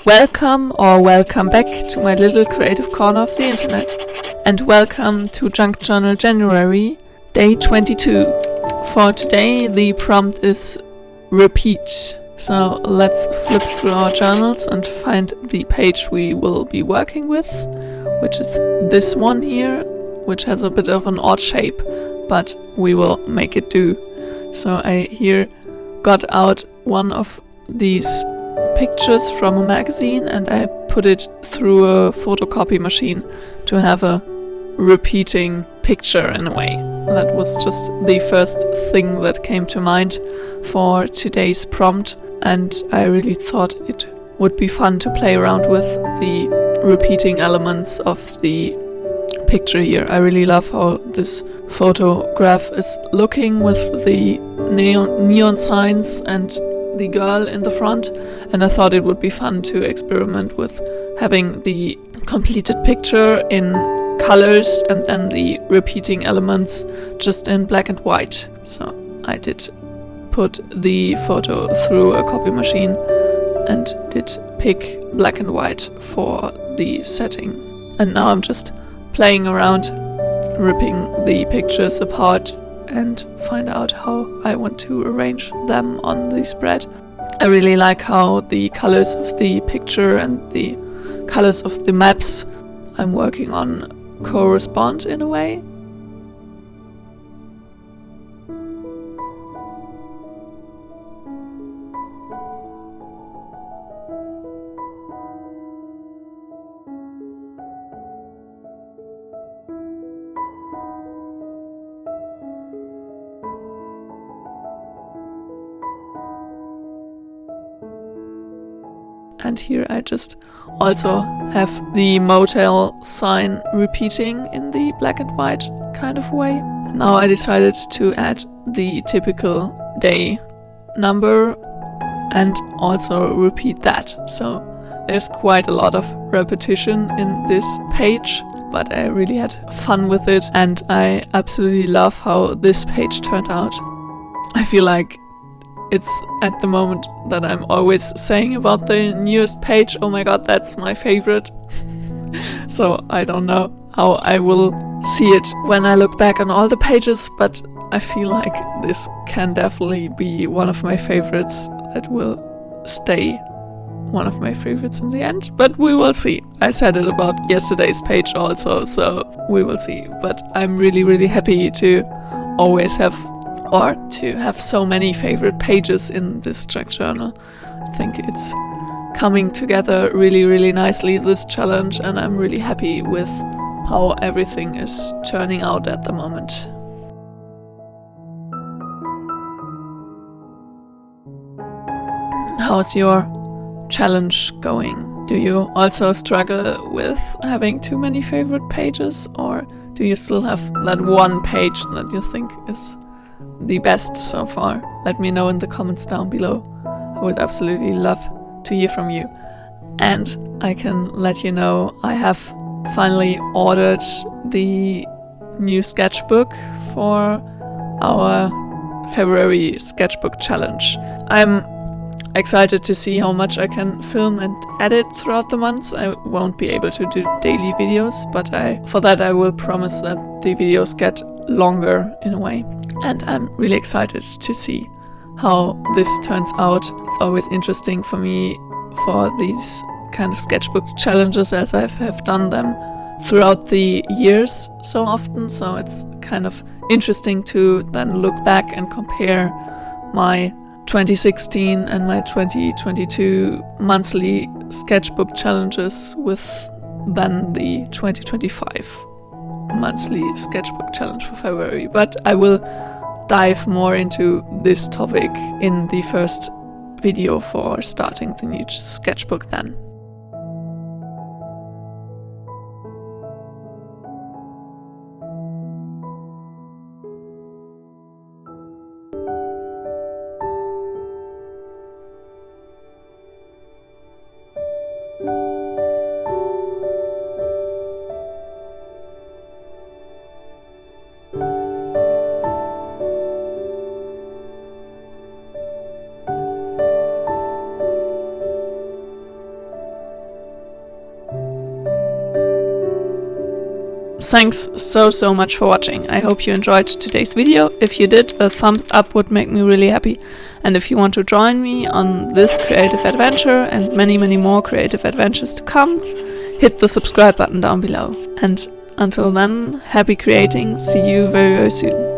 Welcome or welcome back to my little creative corner of the internet. And welcome to Junk Journal January, day 22. For today the prompt is repeat. So let's flip through our journals and find the page we will be working with, which is this one here, which has a bit of an odd shape, but we will make it do. So I here got out one of these pictures from a magazine and I put it through a photocopy machine to have a repeating picture in a way. That was just the first thing that came to mind for today's prompt, and I really thought it would be fun to play around with the repeating elements of the picture here. I really love how this photograph is looking with the neon signs and the girl in the front, and I thought it would be fun to experiment with having the completed picture in colors and then the repeating elements just in black and white. So I did put the photo through a copy machine and did pick black and white for the setting. And now I'm just playing around, ripping the pictures apart and find out how I want to arrange them on the spread. I really like how the colors of the picture and the colors of the maps I'm working on correspond in a way. And here I just also have the motel sign repeating in the black and white kind of way. And now I decided to add the typical day number and also repeat that. So there's quite a lot of repetition in this page, but I really had fun with it and I absolutely love how this page turned out. I feel like it's at the moment that I'm always saying about the newest page, oh my god, that's my favorite. So I don't know how I will see it when I look back on all the pages, but I feel like this can definitely be one of my favorites that will stay one of my favorites in the end, but we will see. I said it about yesterday's page also, so we will see. But I'm really happy to always have or to have so many favorite pages in this junk journal. I think it's coming together really nicely, this challenge, and I'm really happy with how everything is turning out at the moment. How's your challenge going? Do you also struggle with having too many favorite pages, or do you still have that one page that you think is the best so far? Let me know in the comments down below. I would absolutely love to hear from you. And I can let you know I have finally ordered the new sketchbook for our February sketchbook challenge. I'm excited to see how much I can film and edit throughout the months. I won't be able to do daily videos, but for that I will promise that the videos get longer in a way. And I'm really excited to see how this turns out. It's always interesting for me for these kind of sketchbook challenges, as I have done them throughout the years so often. So it's kind of interesting to then look back and compare my 2016 and my 2022 monthly sketchbook challenges with then the 2025 monthly sketchbook challenge for February. But I will dive more into this topic in the first video for starting the new sketchbook then. thanks so much for watching. I hope you enjoyed today's video. If you did, a thumbs up would make me really happy. And if you want to join me on this creative adventure and many more creative adventures to come, hit the subscribe button down below. And until then, happy creating. See you very soon.